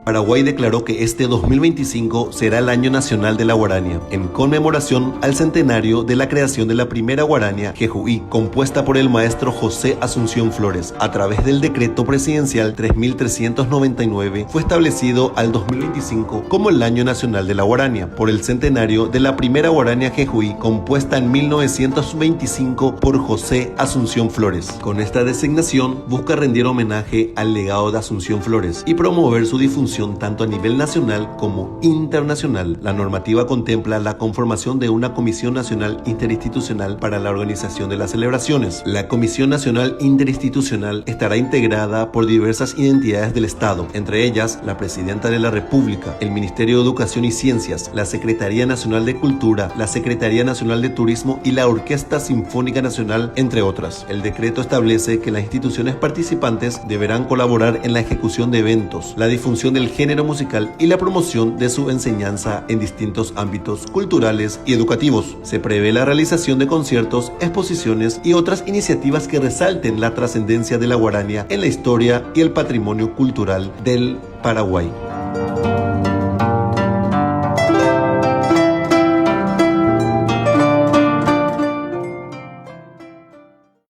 Paraguay declaró que este 2025 será el Año Nacional de la Guarania, en conmemoración al centenario de la creación de la primera guarania jejuí, compuesta por el maestro José Asunción Flores. A través del decreto presidencial 3399 fue establecido al 2025 como el Año Nacional de la Guarania, por el centenario de la primera guarania jejuí, compuesta en 1925 por José Asunción Flores. Con esta designación busca rendir homenaje al legado de Asunción Flores y promover su difusión tanto a nivel nacional como internacional. La normativa contempla la conformación de una Comisión Nacional Interinstitucional para la organización de las celebraciones. La Comisión Nacional Interinstitucional estará integrada por diversas identidades del Estado, entre ellas la Presidenta de la República, el Ministerio de Educación y Ciencias, la Secretaría Nacional de Cultura, la Secretaría Nacional de Turismo y la Orquesta Sinfónica Nacional, entre otras. El decreto establece que las instituciones participantes deberán colaborar en la ejecución de eventos, la difusión del género musical y la promoción de su enseñanza en distintos ámbitos culturales y educativos. Se prevé la realización de conciertos, exposiciones y otras iniciativas que resalten la trascendencia de la guarania en la historia y el patrimonio cultural del Paraguay.